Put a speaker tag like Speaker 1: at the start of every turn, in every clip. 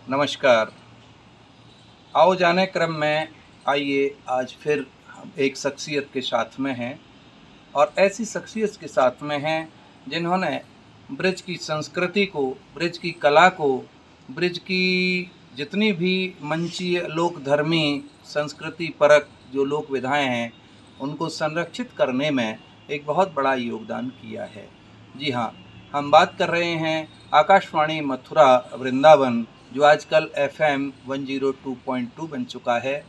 Speaker 1: नमस्कार। आओ जाने क्रम में आइए आज फिर हम एक शख्सियत के साथ में हैं और ऐसी शख्सियत के साथ में हैं जिन्होंने ब्रज की संस्कृति को, ब्रज की कला को, ब्रज की जितनी भी मंचीय लोकधर्मी संस्कृति परक जो लोक विधाएँ हैं उनको संरक्षित करने में एक बहुत बड़ा योगदान किया है। जी हाँ, हम बात कर रहे हैं आकाशवाणी मथुरा वृंदावन जो आजकल FM 102.2 बन चुका है।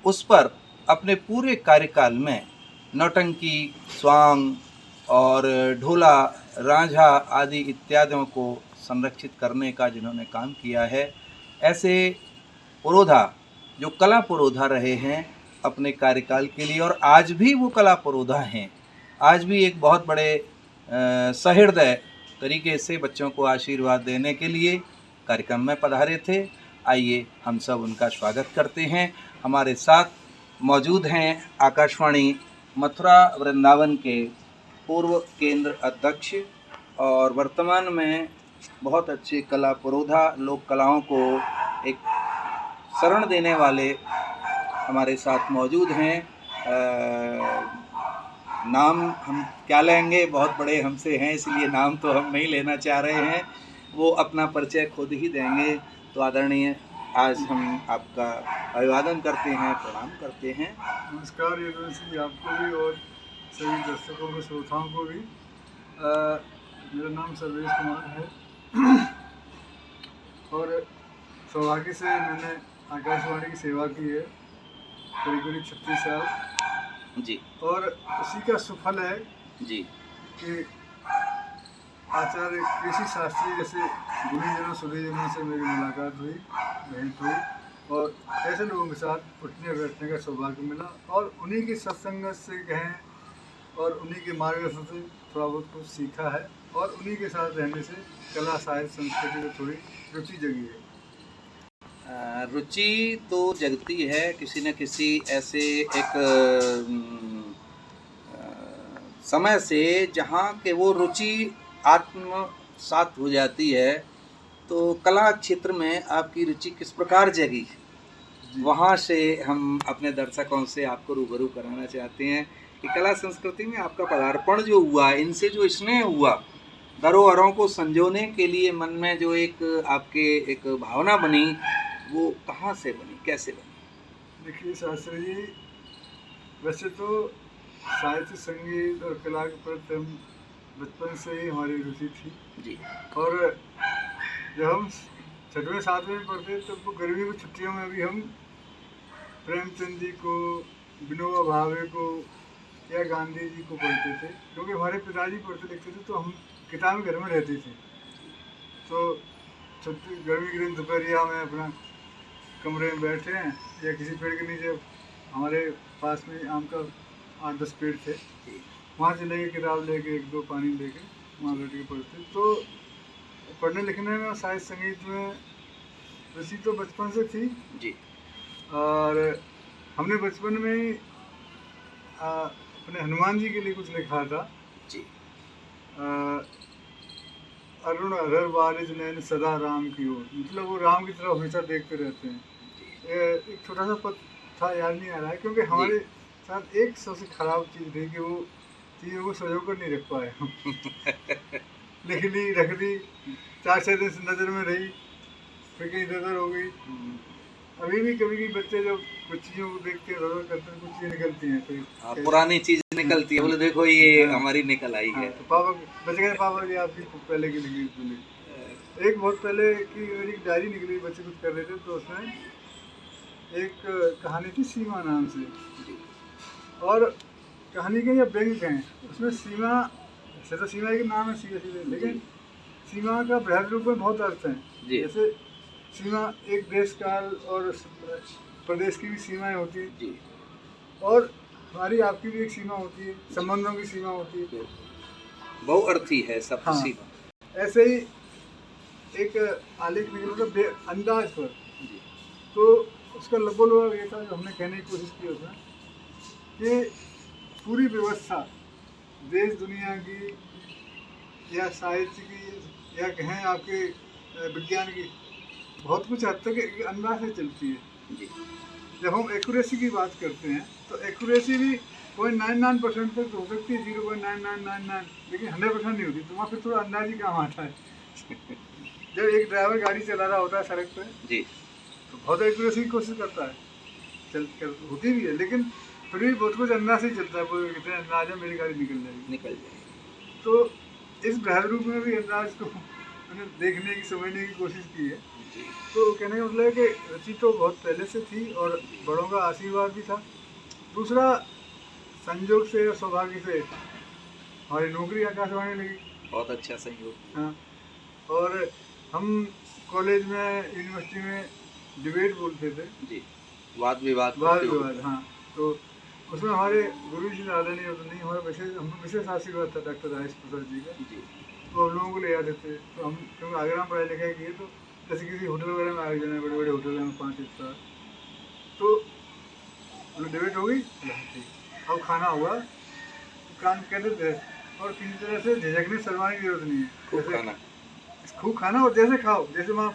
Speaker 1: उस पर अपने पूरे कार्यकाल में नौटंकी, स्वांग और ढोला, रांझा आदि इत्यादियों को संरक्षित करने का जिन्होंने काम किया है, ऐसे पुरोधा जो कला पुरोधा रहे हैं अपने कार्यकाल के लिए और आज भी वो कला पुरोधा हैं, आज भी एक बहुत बड़े सहृदय तरीके से बच्चों को आशीर्वाद देने के लिए कार्यक्रम में पधारे थे। आइए हम सब उनका स्वागत करते हैं। हमारे साथ मौजूद हैं आकाशवाणी मथुरा वृंदावन के पूर्व केंद्र अध्यक्ष और वर्तमान में बहुत अच्छे कला पुरोधा, लोक कलाओं को एक शरण देने वाले हमारे साथ मौजूद हैं। नाम हम क्या लेंगे, बहुत बड़े हमसे हैं इसलिए नाम तो हम नहीं लेना चाह रहे हैं, वो अपना परिचय खुद ही देंगे। तो आदरणीय, आज हम आपका अभिवादन करते हैं, प्रणाम करते हैं।
Speaker 2: नमस्कार यदुवंशी जी, आपको भी और सभी दर्शकों को, श्रोताओं को भी। मेरा नाम सर्वेश कुमार है और सौभाग्य से मैंने आकाशवाणी की सेवा की है करीब 36 साल
Speaker 1: जी।
Speaker 2: और उसी का सुफल है
Speaker 1: जी
Speaker 2: कि आचार्य कृषि शास्त्री जैसे गुरुजनों सुधीजनों से मेरी मुलाकात हुई, भेंट हुई और ऐसे लोगों के साथ उठने बैठने का सौभाग्य मिला और उन्हीं की सत्संगत से कहें और उन्हीं के मार्गदर्शन से थोड़ा बहुत कुछ सीखा है और उन्हीं के साथ रहने से कला साहित्य संस्कृति में थोड़ी रुचि जगी है।
Speaker 1: रुचि तो जगती है किसी न किसी ऐसे एक समय से जहाँ के वो रुचि आत्मसात हो जाती है। तो कला क्षेत्र में आपकी रुचि किस प्रकार जगी, वहाँ से हम अपने दर्शकों से आपको रूबरू कराना चाहते हैं कि कला संस्कृति में आपका पदार्पण जो हुआ, इनसे जो स्नेह हुआ, धरोहरों को संजोने के लिए मन में जो एक आपके एक भावना बनी, वो कहाँ से बनी, कैसे बनी?
Speaker 2: देखिए शास्त्री जी, वैसे तो साहित्य, संगीत और कला के प्रति हम बचपन से ही हमारी रुचि थी
Speaker 1: जी।
Speaker 2: और जब हम 6वें 7वें में पढ़ते तब तो गर्मी की छुट्टियों में भी हम प्रेमचंद जी को, विनोबा भावे को या गांधी जी को पढ़ते थे, क्योंकि हमारे पिताजी पढ़ते लिखते थे तो हम किताबें घर में रहती थी। तो छुट्टी गर्मी के दिन दोपहरिया में अपना कमरे में बैठे हैं या किसी पेड़ के नीचे, हमारे पास में आम का 8-10 पेड़ थे, वहाँ से लेके किताब लेके 1-2 पानी लेके वहाँ बैठ के पढ़ते। तो पढ़ने लिखने में, साहित्य संगीत में रुचि तो बचपन से थी
Speaker 1: जी।
Speaker 2: और हमने बचपन में अपने हनुमान जी के लिए कुछ लिखा था
Speaker 1: जी।
Speaker 2: अरुण हर बारिश नैन सदा राम की ओर, मतलब वो राम की तरफ हमेशा देखते रहते हैं। एक छोटा सा पद था, याद नहीं आ रहा है, क्योंकि हमारे साथ एक सबसे खराब चीज़ थी कि वो चीज़ों को सजो कर नहीं रख पाए लिख ली, रख दी, 4-6 दिन से नज़र में रही, फिर कहीं इधर हो गई। अभी भी कभी बच्चे जब कुछ चीज़ों को देखते हैं, करते हैं, कुछ चीज़ें निकलती हैं, फिर
Speaker 1: पुरानी चीज़ निकलती है, बोले देखो ये हमारी निकल आई है।
Speaker 2: तो पापा बच गए, पापा जी आपकी पहले की लिखी थी। एक बहुत पहले की मेरी डायरी निकली, बच्चे कुछ कर रहे थे तो उसमें एक कहानी थी सीमा नाम से, और कहानी के ये बैंक हैं, उसमें सीमा से तो सीमा के नाम है सीधे सीधे, लेकिन सीमा का बृहद रूप में बहुत अर्थ है। जैसे सीमा एक देश काल और प्रदेश की भी सीमाएं होती हैं जी, और हमारी आपकी भी एक सीमा होती है, संबंधों की सीमा होती है,
Speaker 1: बहुअर्थी है सब।
Speaker 2: हाँ। सीमा ऐसे ही एक आलेख निकला था अंदाज पर, तो उसका लगभग ये था जो हमने कहने की कोशिश की उसमें कि पूरी व्यवस्था देश दुनिया की या साहित्य की या कहें आपके विज्ञान की, बहुत कुछ हद तक एक अंदाज से चलती है।
Speaker 1: जी
Speaker 2: जब हम एक्यूरेसी की बात करते हैं तो एक्यूरेसी भी 0.99% तक हो सकती है, 0.9999, लेकिन 100% नहीं होती। तो वहाँ फिर थोड़ा अंदाज ही काम आता है। जब एक ड्राइवर गाड़ी चला रहा होता है सड़क पे
Speaker 1: जी
Speaker 2: तो बहुत एक्यूरेसी की कोशिश करता है, होती भी है, लेकिन फिर भी बहुत कुछ अंदाज से ही चलता है। वो कितने अंदाज है मेरी गाड़ी निकल जाएगी।
Speaker 1: निकल जाएगी।
Speaker 2: तो इस ड्राइवर रूप में भी अंदाज को मैंने देखने की, समझने की कोशिश की है।
Speaker 1: जी
Speaker 2: तो कहने का मतलब है कि रुचि तो बहुत पहले से थी और बड़ों का आशीर्वाद भी था। दूसरा, संयोग से या सौभाग्य से हमारी नौकरी आकाशवाणी लगी।
Speaker 1: बहुत अच्छा सहयोग।
Speaker 2: हाँ, और हम कॉलेज में, यूनिवर्सिटी में डिबेट बोलते थे।
Speaker 1: जी वाद विवाद
Speaker 2: वाद
Speaker 1: करते हो।
Speaker 2: विवाद, हाँ। तो उसमें हमारे गुरु जी आदरणीय नहीं, हमारा विशेष आशीर्वाद था डॉक्टर राजेश प्रसाद जी का।
Speaker 1: जी
Speaker 2: तो हम लोगों को ले आते थे। तो हम क्योंकि आगरा में पढ़ाई लिखाई की है, तो जैसे किसी होटल वगैरह में आयोजन है, बड़े बड़े होटल हैं 5 स्टार, तो डिबेट हो गई, हाँ, ठीक, अब खाना हुआ, कान कहते थे, और किसी तरह से झिझकने शर्माने की जरूरत नहीं है।
Speaker 1: खूब खाना।
Speaker 2: खूब खाना और जैसे खाओ, जैसे वहाँ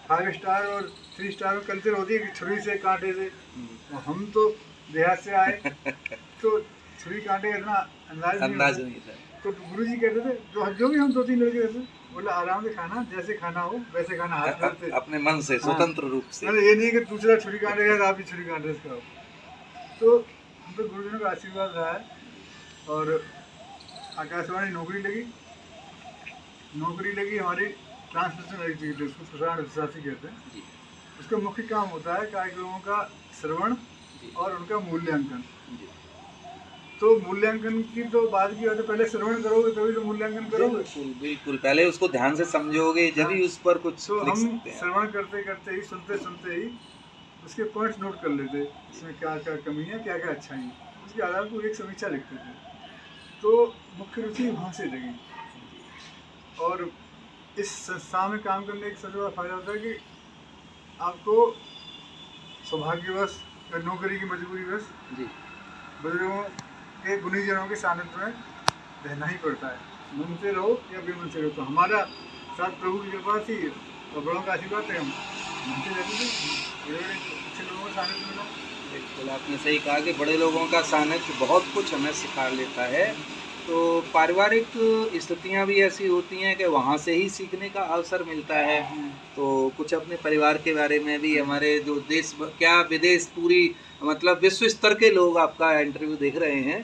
Speaker 2: 5 स्टार और 3 स्टार में कल्चर होती है कि छुरी से, कांटे से। और हम तो देहात से आए तो छुरी कांटे का इतना अंदाज
Speaker 1: नहीं था।
Speaker 2: तो गुरु जी कहते थे, जो भी हम 2-3 लड़के रहते, बोले आराम से खाना, जैसे खाना हो वैसे खाना, हाथ करते
Speaker 1: अपने मन से, स्वतंत्र रूप से।
Speaker 2: मतलब ये नहीं कि दूसरा छुरी काटेगा आप भी छुरी कांटे से खाओ। तो हम तो गुरुजनों का आशीर्वाद रहा है। और आकाशवाणी नौकरी लगी हमारी ट्रांसमिशन एग्जीक्यूटिव, उसको प्रसारण अधिशासी कहते हैं।
Speaker 1: जी
Speaker 2: उसका मुख्य काम होता है कार्यक्रमों का श्रवण और उनका मूल्यांकन।
Speaker 1: जी
Speaker 2: तो मूल्यांकन की तो बाद की बात है, पहले श्रवण करोगे तभी तो मूल्यांकन करोगे।
Speaker 1: बिल्कुल बिल्कुल, पहले उसको ध्यान से समझोगे जब ही उस पर कुछ
Speaker 2: तो
Speaker 1: लिख
Speaker 2: हम
Speaker 1: सकते हैं।
Speaker 2: श्रवण करते करते ही, सुनते सुनते ही उसके पॉइंट्स नोट कर लेते, इसमें क्या क्या कमी है, क्या क्या अच्छाई है, उसके आधार पर एक समीक्षा लिखते थे। तो मुख्य रुचि वहाँ से लगी। और इस संस्था में काम करने का सबसे बड़ा फायदा होता है कि आपको सौभाग्यवश या नौकरी की मजबूरीवश
Speaker 1: जी
Speaker 2: बुजुर्गों के, गुणीजनों के सानिध्य में रहना ही पड़ता है, मन से रहो या बेमन से रहो। तो हमारा साथ प्रभु की कृपा थी और बड़ों का आशीर्वाद थे, हम मन से रहते थे, बड़े बड़े अच्छे लोगों का सानिध्य मिला।
Speaker 1: बिल्कुल, आपने सही कहा कि बड़े लोगों का सानिध्य बहुत कुछ हमें सिखा लेता है। तो पारिवारिक स्थितियाँ भी ऐसी होती हैं कि वहाँ से ही सीखने का अवसर मिलता है। तो कुछ अपने परिवार के बारे में भी, हमारे जो देश क्या विदेश, पूरी मतलब विश्व स्तर के लोग आपका इंटरव्यू देख रहे हैं,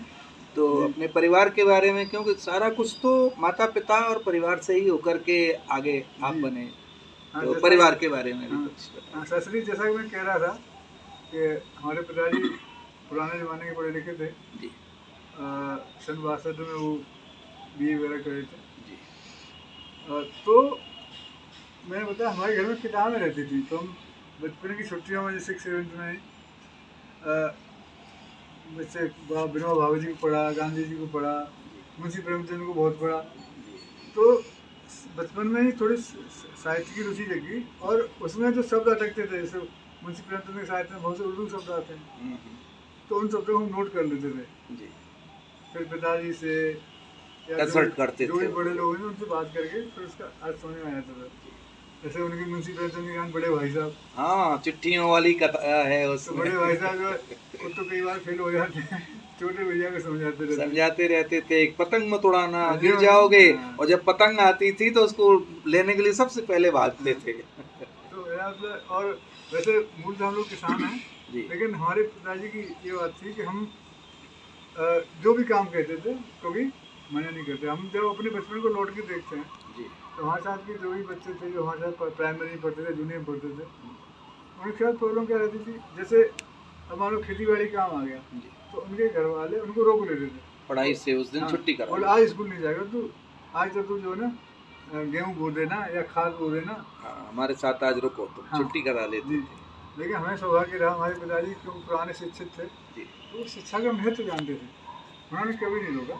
Speaker 1: तो अपने परिवार के बारे में, क्योंकि सारा कुछ तो माता पिता और परिवार से ही होकर के आगे आप बने। तो परिवार के बारे में भी कुछ बताइए।
Speaker 2: ससुरी, जैसा कि मैं कह रहा था कि हमारे पिताजी पुराने ज़माने के पढ़े लिखे थे।
Speaker 1: जी
Speaker 2: सन 62 में वो BA वगैरह करे थे।
Speaker 1: जी
Speaker 2: तो मैंने बताया हमारे घर में किताबें रहती थी, तो हम बचपन की छुट्टियों में, जैसे 6th में, जैसे विनोबा भावे जी को पढ़ा, गांधी जी को पढ़ा, मुंशी प्रेमचंद को बहुत पढ़ा। तो बचपन में ही थोड़ी साहित्य की रुचि जगी, और उसमें जो शब्द अटकते थे, जैसे मुंशी प्रेमचंद के साहित्य में बहुत से उर्दू शब्द आते हैं, तो उन शब्दों को हम नोट कर लेते थे।
Speaker 1: जी
Speaker 2: फिर पिताजी से या
Speaker 1: कंसल्ट करते
Speaker 2: जो भी
Speaker 1: थे।
Speaker 2: बड़े लोग हैं उनसे बात करके फिर उसका अर्थ समझ में आ जाता था। जैसे उनकी मुंशी प्रेमचंद के गान बड़े भाई साहब,
Speaker 1: हाँ, चिट्ठियों वाली कथा है
Speaker 2: तो
Speaker 1: उसमें।
Speaker 2: बड़े भाई साहब जो है वो तो कई बार फेल हो जाते हैं, छोटे भैया को
Speaker 1: समझाते रहते थे, एक पतंग मत उड़ाना,
Speaker 2: हाँ,
Speaker 1: गिर जाओगे।
Speaker 2: हाँ।
Speaker 1: और जब पतंग आती थी तो उसको लेने के लिए सबसे पहले भागते थे।
Speaker 2: तो मेरा मतलब, और वैसे मूल हम लोग किसान हैं,
Speaker 1: जी
Speaker 2: लेकिन हमारे पिताजी की ये बात थी कि हम जो भी काम कहते थे कभी मना नहीं करते। हम जब अपने बचपन को लौट के देखते हैं
Speaker 1: जी
Speaker 2: तो हमारे साथ के जो भी बच्चे थे, जो हमारे साथ प्राइमरी में पढ़ते थे, जूनियर में पढ़ते थे, उनके साथ प्रॉब्लम क्या रहती थी, जैसे अब मान लो खेती बाड़ी काम आ गया,
Speaker 1: जी
Speaker 2: तो उनके घर वाले उनको रोक लेते थे
Speaker 1: पढ़ाई से, उस दिन
Speaker 2: हाँ,
Speaker 1: छुट्टी करा
Speaker 2: बोले आज स्कूल नहीं जाएगा तू, आज तो तू जो है ना गेहूँ बो देना या खाद बो देना।
Speaker 1: हाँ, हमारे साथ आज रुको, तुम
Speaker 2: हाँ,
Speaker 1: छुट्टी करा लेते
Speaker 2: जी।
Speaker 1: थे।
Speaker 2: लेकिन हमें सौभाग्य रहा, हमारे पिताजी क्योंकि पुराने शिक्षित थे,
Speaker 1: जी
Speaker 2: तो शिक्षा का महत्व जानते थे, उन्होंने कभी नहीं रोका।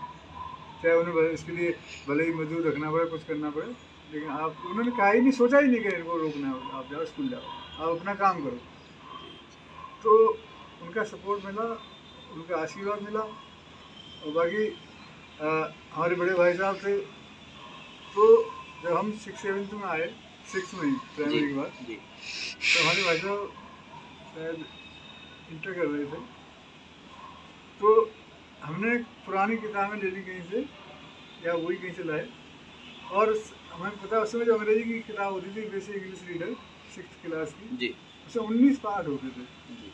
Speaker 2: चाहे उन्हें इसके लिए भले ही मजदूर रखना पड़े, कुछ करना पड़े, लेकिन आप, उन्होंने कहा ही नहीं, सोचा ही नहीं कि इनको रोकना है, आप जाओ स्कूल जाओ, आप अपना काम करो। तो उनका सपोर्ट मिला, उनका आशीर्वाद मिला। और बाकी हमारे बड़े भाई साहब थे, तो जब हम 6th 7th में आए, 6 में ही प्राइमरी के बाद।
Speaker 1: जी
Speaker 2: तो हमारे भाई साहब शायद इंटर कर रहे थे, तो हमने पुरानी किताबें ले ली कहीं से, या वही कहीं से लाए, और हमें पता उस समय जो अंग्रेजी की किताब होती थी basic English reader 6th class की,
Speaker 1: जी
Speaker 2: उसमें 19 पार्ट होते थे।
Speaker 1: जी,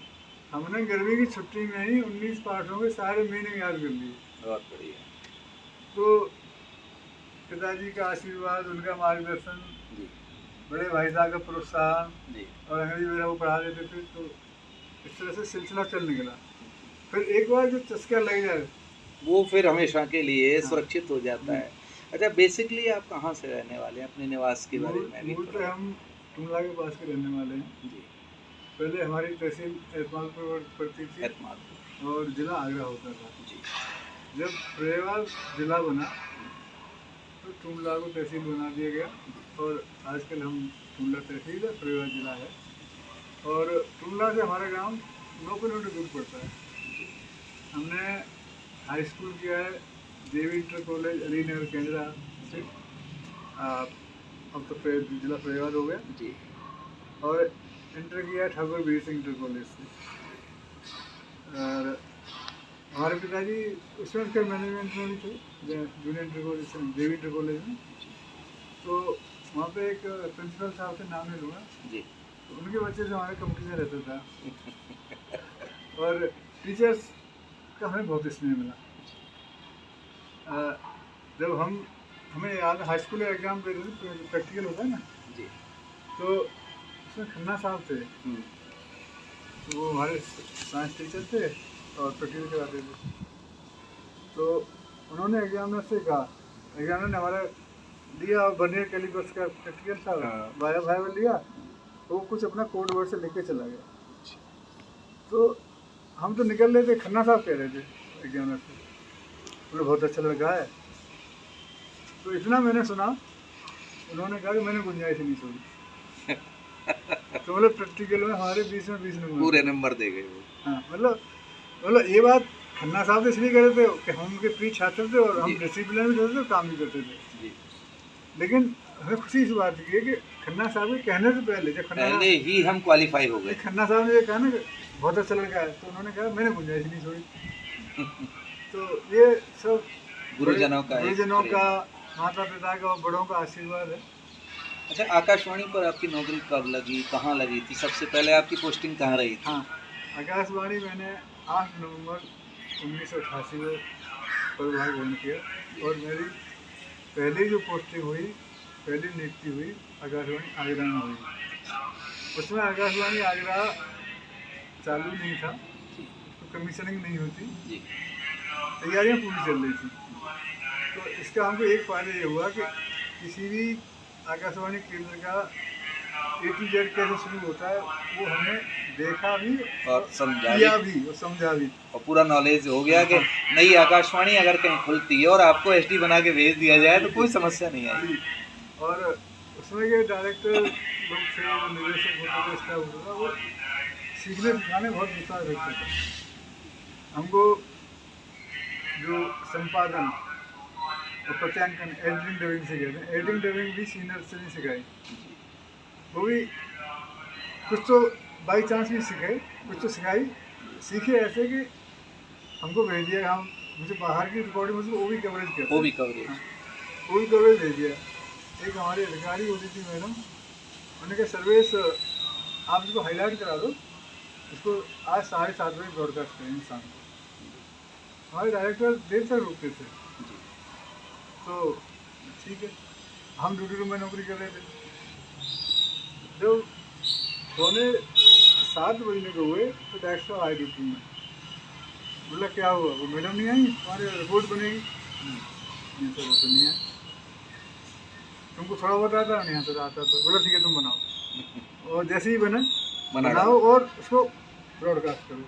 Speaker 2: हमने गर्मी की छुट्टी में ही 19 पार्टों के सारे मीनिंग याद कर लिए।
Speaker 1: बहुत बढ़िया।
Speaker 2: तो पिताजी का आशीर्वाद, उनका मार्गदर्शन,
Speaker 1: जी
Speaker 2: बड़े भाई साहब का प्रोत्साहन,
Speaker 1: जी
Speaker 2: और अंग्रेजी वगैरह वो पढ़ा देते थे, तो इस तरह से सिलसिला चल निकला। फिर एक बार जो चस्का लग जाए
Speaker 1: वो फिर हमेशा के लिए
Speaker 2: हाँ।
Speaker 1: सुरक्षित हो जाता है। अच्छा, बेसिकली आप कहाँ से रहने वाले हैं? अपने निवास के बारे में भी
Speaker 2: मूल पे
Speaker 1: थोड़ा।
Speaker 2: हम टुमला के पास के रहने वाले हैं।
Speaker 1: जी,
Speaker 2: पहले हमारी तहसील एतमालपुर पड़ती थी
Speaker 1: एतमाद।
Speaker 2: और जिला आगरा होता था।
Speaker 1: जी
Speaker 2: जब फरीदाबाद जिला बना तो टुमला को तहसील बना दिया गया, और आजकल हम टुमला तहसील है, फरीदाबाद जिला है। और टुमला से हमारा गांव 9 किलोमीटर दूर पड़ता है। हमने हाई स्कूल किया है देवी इंटर कॉलेज अली नगर केंद्रा से, अब तो जिला फरीदाबाद हो गया।
Speaker 1: जी
Speaker 2: और इंटर किया है ठाकुर वीर सिंह इंटर कॉलेज से। और हमारे पिताजी उसमें फिर मैनेजमेंट में भी थे, जूनियर इंटर कॉलेज से, देवी इंटर कॉलेज में। तो वहाँ पे एक प्रिंसिपल साहब से नाम नहीं लूँगा,
Speaker 1: जी,
Speaker 2: तो उनके बच्चे से हमारे कंपटीशन रहता था। और टीचर्स का हमें बहुत स्नेह मिला। जब हमें याद, हाई स्कूल एग्जाम दे रहे थे, प्रैक्टिकल होता है ना,
Speaker 1: जी,
Speaker 2: तो उसमें खन्ना साहब थे, तो वो हमारे साइंस टीचर थे और प्रैक्टिकल कराते थे। तो उन्होंने एग्जामिनर से कहा, एग्जामिनर ने हमारा लिया वर्नियर कैलिपर्स का प्रैक्टिकल था,
Speaker 1: हाँ।
Speaker 2: वाया भाई लिया, तो वो कुछ अपना कोड वर्ड से लिख के चला गया। तो हम तो निकल रहे थे, खन्ना साहब कह रहे थे एग्जामिनर से, उन्हें बहुत अच्छा लड़का है। तो इतना मैंने सुना, उन्होंने कहा कि मैंने गुंजाइश ही नहीं छोड़ी। तो मतलब प्रैक्टिकल में हमारे 20 में 20 नंबर,
Speaker 1: पूरे नंबर दे गए वो।
Speaker 2: हाँ, मतलब ये बात खन्ना साहब तो इसलिए कर रहे थे कि हम उनके प्रिय छात्र थे और हम
Speaker 1: जी।
Speaker 2: डिसिप्लिन भी करते थे, काम भी करते थे।
Speaker 1: जी,
Speaker 2: लेकिन हमें खुशी इस बात की है कि खन्ना साहब के कहने से पहले, जब
Speaker 1: पहले ही हम क्वालिफाई हो गए।
Speaker 2: खन्ना साहब ने ये कहा ना कि बहुत अच्छा लड़का है, तो उन्होंने कहा मैंने गुंजाइश नहीं छोड़ी। तो ये सब
Speaker 1: गुरुजनों का एक
Speaker 2: गुरुजनों
Speaker 1: प्रेम।
Speaker 2: का, माता पिता का और बड़ों का आशीर्वाद है।
Speaker 1: अच्छा, आकाशवाणी पर आपकी नौकरी कब लगी, कहाँ लगी थी? सबसे पहले आपकी पोस्टिंग कहाँ रही थी?
Speaker 2: हाँ, आकाशवाणी मैंने 8 नवंबर 1988 में पदभार ग्रहण किया, और मेरी पहली जो पोस्टिंग हुई, पहली नियुक्ति हुई आकाशवाणी आगरा में हुई। उसमें आकाशवाणी आगरा चालू नहीं था, तो कमीशनिंग नहीं होती,
Speaker 1: जी,
Speaker 2: तैयारियां पूरी चल रही थी। तो इसका हमको एक फ़ायदा ये हुआ कि किसी भी आकाशवाणी केंद्र का A to Z कैसे शुरू होता है वो हमने देखा भी
Speaker 1: और समझा
Speaker 2: किया
Speaker 1: भी,
Speaker 2: भी और समझा भी।
Speaker 1: और पूरा नॉलेज हो गया कि नई आकाशवाणी अगर कहीं खुलती है और आपको एसडी बना के भेज दिया जाए तो कोई समस्या नहीं आएगी।
Speaker 2: और उसमें के डायरेक्टर लोग थे, जो निदेशक होते थे, स्टाफ होता था, वो सीखने सिखाने बहुत विश्वास रखते थे। हमको जो संपादन और प्रत्यांकन, एडिटिंग डबिंग से कहते हैं, एडिटिंग डबिंग भी सीनियर से नहीं सिखाई, वो भी कुछ तो बाई चांस भी सीखे, कुछ तो सिखाई, सीखे ऐसे कि हमको भेज दिया, हम मुझे बाहर की रिकॉर्डिंग में वो भी कवरेज किया,
Speaker 1: वो भी कवरेज।
Speaker 2: वो भी कवरेज भेज दिया। एक हमारी अधिकारी होती थी मैडम, उन्होंने कहा सर्वेश आप इसको हाईलाइट करा दो, इसको आज 7:30 बजे ब्रॉडकास्ट करेंगे शाम को। हमारे डायरेक्टर देर तक रुकते थे, तो ठीक है, हम ड्यूटी रूम में नौकरी कर रहे थे। जब 7:15 बजने को हुए तो डायरेक्टर साहब आए ड्यूटी में, बोला क्या हुआ, वो मैडम नहीं आई, तुम्हारी रिपोर्ट बनेगी। नहीं सर, वो तो नहीं है, तुमको थोड़ा बहुत आता है? नहीं आता तो आता तो। बोला ठीक है तुम बनाओ, और जैसे ही बनाओ और उसको ब्रॉडकास्ट करो।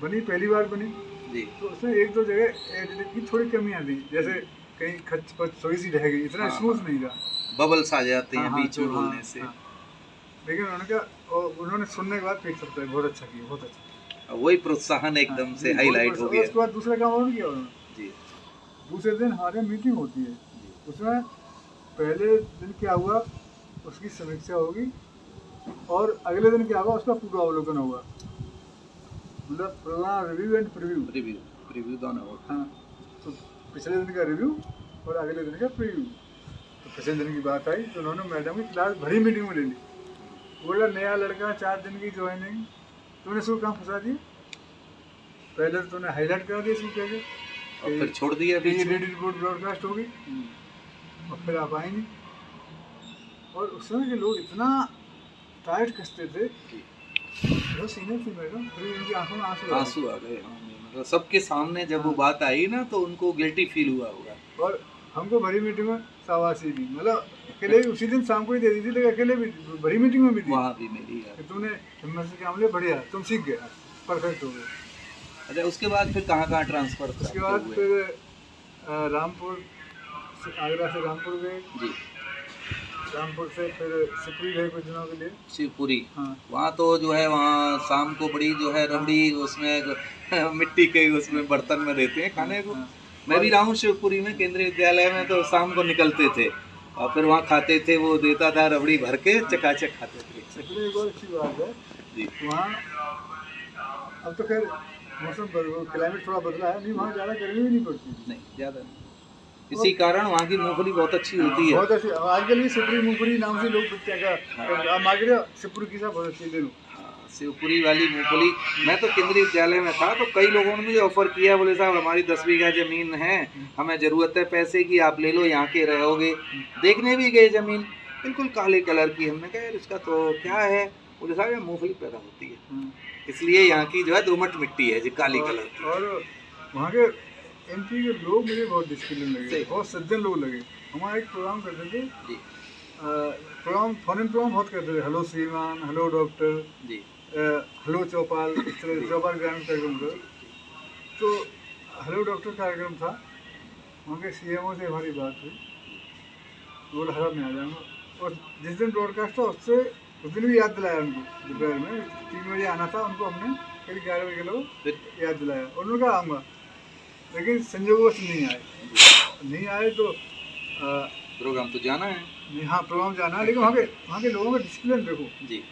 Speaker 2: बनी, पहली बार बनी
Speaker 1: जी,
Speaker 2: तो उसमें 1-2 जगह एडिटिंग की थोड़ी कमियाँ थी, जैसे कहीं खच पच थोड़ी सी रह गई, इतना
Speaker 1: हाँ,
Speaker 2: स्मूथ नहीं था,
Speaker 1: बबल्स आ जाते हैं
Speaker 2: हाँ,
Speaker 1: बीच में
Speaker 2: तो
Speaker 1: बोलने से।
Speaker 2: लेकिन उन्होंने कहा, और उन्होंने सुनने के बाद फिर सकता है बहुत अच्छा किया, बहुत अच्छा।
Speaker 1: वही प्रोत्साहन एकदम से हाईलाइट हो गया।
Speaker 2: उसके बाद दूसरा काम और किया उन्होंने।
Speaker 1: जी,
Speaker 2: दूसरे दिन हमारे मीटिंग होती है, उसमें पहले दिन क्या हुआ उसकी समीक्षा होगी और अगले दिन क्या होगा उसका पूरा अवलोकन होगा, मतलब program review and preview.
Speaker 1: Review review दोनों होता है।
Speaker 2: हाँ, तो पिछले दिन का रिव्यू और अगले दिन का प्रीव्यू। तो पिछले दिन की बात आई तो उन्होंने मैडम की क्लास भरी मीटिंग में ले ली। बोला नया लड़का 4 दिन की ज्वाइनिंग, तूने इसको कहाँ फंसा दिया? पहले तो तूने हाईलाइट करा दिया इसको क्या
Speaker 1: और फिर छोड़ दिया
Speaker 2: ये
Speaker 1: बीच में।
Speaker 2: डेली रिपोर्ट ब्रॉडकास्ट होगी और फिर आप आएंगे। और उस समय के लोग इतना टाइट कसते थे, बहुत सीनियर थी मैडम, फिर उनकी आंखों में आंसू आ गए।
Speaker 1: आंसू आ गए। हाँ, मतलब सबके सामने जब वो बात आई ना तो उनको गिल्टी फील हुआ होगा।
Speaker 2: और हमको भरी मीटिंग में शाबाशी दी, मतलब अकेले भी उसी दिन शाम को ही दे दी थी, लेकिन अकेले भी भरी मीटिंग में भी दी।
Speaker 1: वहाँ भी मिली है।
Speaker 2: कि तूने हिम्मत से काम लिया, बढ़िया, तुम सीख गए, परफेक्ट हो गए।
Speaker 1: अच्छा, उसके बाद फिर कहाँ कहाँ ट्रांसफर
Speaker 2: उसके बाद फिर रामपुर से, आगरा से रामपुर गए
Speaker 1: जी,
Speaker 2: रामपुर से फिर सिपरी गए कुछ दिनों के लिए।
Speaker 1: शिवपुरी।
Speaker 2: हाँ,
Speaker 1: वहाँ तो जो है वहाँ शाम को बड़ी जो है रबड़ी उसमें मिट्टी के उसमें बर्तन में देते हैं खाने को।
Speaker 2: हाँ।
Speaker 1: मैं भी रहा हूँ शिवपुरी में, केंद्रीय विद्यालय में, तो शाम को निकलते थे और फिर वहाँ खाते थे, वो देता था रबड़ी भर के, चकाचक खाते थे।
Speaker 2: सिपरी एक और अच्छी बात है
Speaker 1: जी,
Speaker 2: वहाँ, अब तो खैर मौसम क्लाइमेट थोड़ा बदला है, नहीं वहाँ ज़्यादा गर्मी भी नहीं पड़ती।
Speaker 1: नहीं ज़्यादा नहीं, इसी कारण वहाँ की मूंगफली बहुत अच्छी होती है।
Speaker 2: बहुत अच्छी, आजकल भी सिपरी मूंगफली नाम से लोग पूछते हैं क्या, मार्केट सिपरी की सब बहुत अच्छी ले लो।
Speaker 1: हाँ, शिवपुरी वाली मूंगफली। मैं तो केंद्रीय विद्यालय में था तो कई लोगों ने मुझे ऑफर किया, बोले साहब हमारी 10 बीघा जमीन है, हमें ज़रूरत है पैसे की, आप ले लो, यहाँ के रहोगे। देखने भी गए ज़मीन, बिल्कुल काले कलर की। हमने कहा यार इसका तो क्या है, बोले साहब ये मूंगफली पैदा होती है, इसलिए यहाँ की जो है दोमट मिट्टी है जी, काली कलर की।
Speaker 2: और वहाँ के एमपी के लोग मुझे बहुत डिसिप्लिन लगे, बहुत सज्जन लोग लगे। हमारा एक प्रोग्राम करते थे
Speaker 1: जी,
Speaker 2: प्रोग्राम फोन इन प्रोग्राम बहुत करते थे, हेलो श्रीमान, हेलो डॉक्टर
Speaker 1: जी,
Speaker 2: हेलो चौपाल, इस तरह चौपाल ग्रामीण कार्यक्रम था। तो हेलो डॉक्टर कार्यक्रम था, वहाँ के सीएमओ से हमारी बात हुई, बोला हरा मैं आ जाऊँगा। और जिस दिन ब्रॉडकास्ट था उससे उस दिन भी याद दिलाया उनको, दोपहर में 3 बजे आना था उनको, हमने करीब 11 बजे के लोग याद दिलाया और उन्होंने कहा आऊँगा, लेकिन संजोगवश नहीं आए तो
Speaker 1: प्रोग्राम तो जाना है।
Speaker 2: नहीं, हाँ प्रोग्राम जाना है, लेकिन वहाँ के लोगों का डिसिप्लिन देखो
Speaker 1: जी,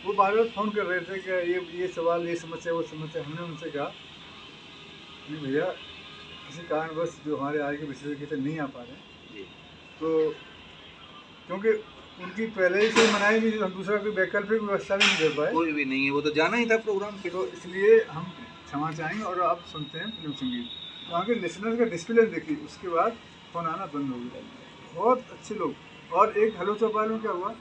Speaker 2: वो बार बार फ़ोन कर रहे थे कि ये सवाल, ये समस्या, वो समस्या। हमने उनसे कहा नहीं भैया, किसी कारणवश जो हमारे आगे के विशेषज्ञ थे नहीं आ पा रहे, तो क्योंकि उनकी पहले ही से मनाई नहीं थी, हम दूसरा कोई वैकल्पिक व्यवस्था भी नहीं कर पाए,
Speaker 1: कोई भी नहीं है, वो तो जाना ही था प्रोग्राम पे।
Speaker 2: तो इसलिए हम क्षमा चाहेंगे। और अब सुनते हैं फिल्म संगीत, वहाँ के लिसनर्स का डिसिप्लिन देखिए, उसके बाद फ़ोन आना बंद हो गया, बहुत अच्छे लोग। और एक हेलो चौपाल में क्या हुआ,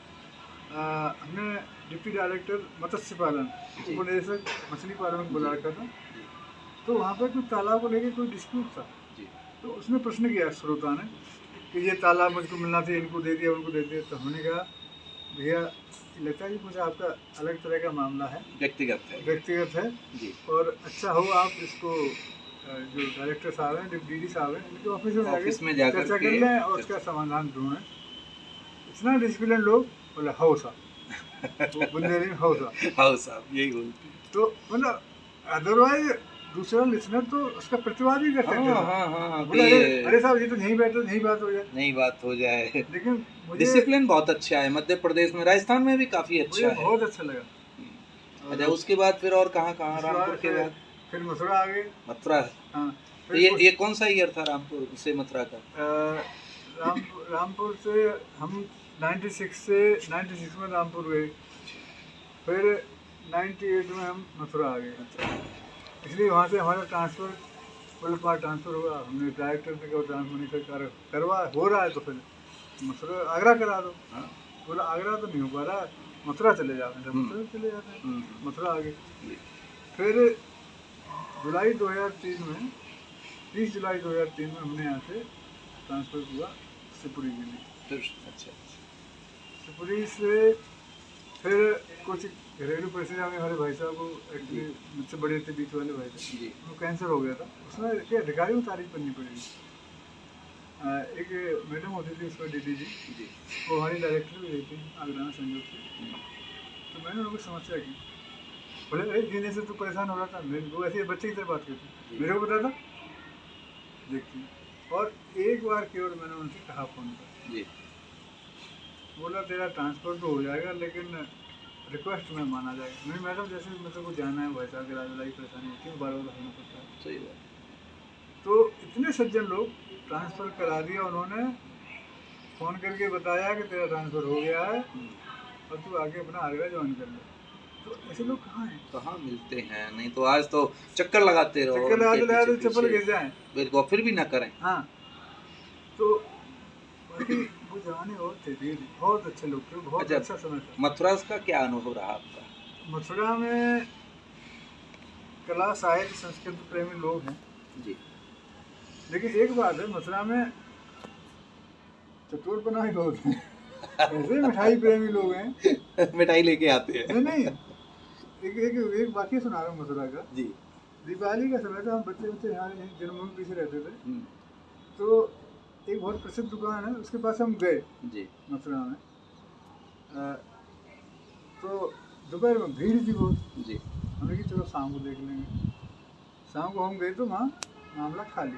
Speaker 2: हमने डिप्टी डायरेक्टर मत्स्य पालन, उपनिदेशक मछली पालन को बुला रखा था, तो वहाँ पर कुछ तालाब को लेकर कोई डिस्प्यूट था, तो उसने प्रश्न किया श्रोता ने कि ये तालाब मुझको मिलना चाहिए, इनको दे दिया, उनको दे दिया। तो हमने कहा भैया लगता है कि मुझे आपका अलग तरह का मामला है, व्यक्तिगत है
Speaker 1: जी,
Speaker 2: और अच्छा हो आप इसको जो डायरेक्टर साहब हैं, डी साहब हैं, इनके ऑफिस में जाकर चर्चा कर लें और उसका समाधान ढूंढें। इतना डिसिप्लिन लोग, बोले हाउ साहब, वो बुंदेली में हाउ साहब
Speaker 1: यही बोलते।
Speaker 2: तो मतलब अदरवाइज दूसरा लिसनर तो उसका प्रतिवाद भी कर सकते हैं।
Speaker 1: हाँ,
Speaker 2: बोले अरे साहब ये तो नहीं बैठे, नहीं बात हो जाए। लेकिन मुझे
Speaker 1: डिसिप्लिन बहुत अच्छा है मध्य प्रदेश में, राजस्थान में भी काफी अच्छा है,
Speaker 2: बहुत अच्छा लगा।
Speaker 1: अच्छा, उसके बाद फिर और कहाँ रामपुर के बाद
Speaker 2: फिर मथुरा आ गए।
Speaker 1: मथुरा।
Speaker 2: हाँ,
Speaker 1: तो ये कौन सा ईयर था रामपुर से मथुरा का?
Speaker 2: रामपुर से हम 96 में रामपुर गए, फिर 98 में हम मथुरा आ गए। इसलिए वहाँ से हमारा ट्रांसफ़र, पुलिस पार ट्रांसफ़र हुआ, हमने डायरेक्टर से कहा ट्रांसफर करवा हो रहा है तो फिर मथुरा आगरा करा दो। बोला आगरा तो नहीं हो पा रहा, मथुरा चले जाते हैं, मथुरा चले जाते हैं, मथुरा आ गए। फिर जुलाई 2003 में, 30 जुलाई 2003 में हमने यहाँ से ट्रांसफ़र हुआ शिवपुरी के लिए।
Speaker 1: अच्छा,
Speaker 2: शिवपुरी से फिर कुछ घरेलू परिस्थिति में हमारे भाई साहब को, एक्चुअली मुझसे बड़े थे, बीच वाले भाई थे, उनको कैंसर हो गया था। उसमें क्या अधिकारियों को तारीफ करनी पड़ेगी। एक मैडम होती थी उसमें डी जी, वो हमारी डायरेक्टर भी रही थी आगरा में संयोग से। तो मैंने उनको समस्या की, बोले अरे जीने से तो परेशान हो रहा था, वो ऐसे बच्चे की तरह बात करती, मेरे को पता था देखती। और एक बार केवल मैंने उनसे कहा फ़ोन पर बोला तेरा ट्रांसफ़र तो हो जाएगा लेकिन रिक्वेस्ट में माना जाएगा। नहीं मैडम, जैसे मेरे को जाना है वैसा, अगर राजलाई परेशानी होती है, बार-बार होना पड़ता है।
Speaker 1: सही बात।
Speaker 2: तो इतने सज्जन लोग, ट्रांसफ़र करा दिया उन्होंने, फ़ोन करके बताया कि तेरा ट्रांसफ़र हो गया है और तू आके अपना आगरा ज्वाइन कर ले। तो ऐसे लोग कहाँ हैं?
Speaker 1: कहाँ मिलते हैं, नहीं तो आज तो चक्कर लगाते रहो,
Speaker 2: चक्कर
Speaker 1: उनके
Speaker 2: लगाते
Speaker 1: पीछे
Speaker 2: चप्पल
Speaker 1: पीछे,
Speaker 2: गिर जाए।
Speaker 1: बिल्कुल, फिर भी ना करें।
Speaker 2: हाँ, तो बाकी वो जवानी और थे, बहुत अच्छे लोग थे, बहुत
Speaker 1: अच्छा,
Speaker 2: अच्छा समय था।
Speaker 1: मथुरा का क्या अनुभव रहा आपका?
Speaker 2: मथुरा में कला, साहित्य, संस्कृत प्रेमी लोग हैं
Speaker 1: जी।
Speaker 2: लेकिन एक बात है, मथुरा में चतुरपना ही बहुत है। ऐसे मिठाई प्रेमी लोग हैं।
Speaker 1: मिठाई लेके आते हैं।
Speaker 2: नहीं, एक वाक्य सुना रहा हूँ मथुरा का।
Speaker 1: जी।
Speaker 2: दिवाली का समय था, हम बच्चे यहाँ जन्मभूमि पीछे रहते थे। तो एक बहुत प्रसिद्ध दुकान है, उसके पास हम गए
Speaker 1: जी।
Speaker 2: मथुरा में। तो दोपहर में भीड़ थी बहुत। जी। हमने कि चलो शाम को देख लेंगे। शाम को हम गए तो वहाँ मामला खाली,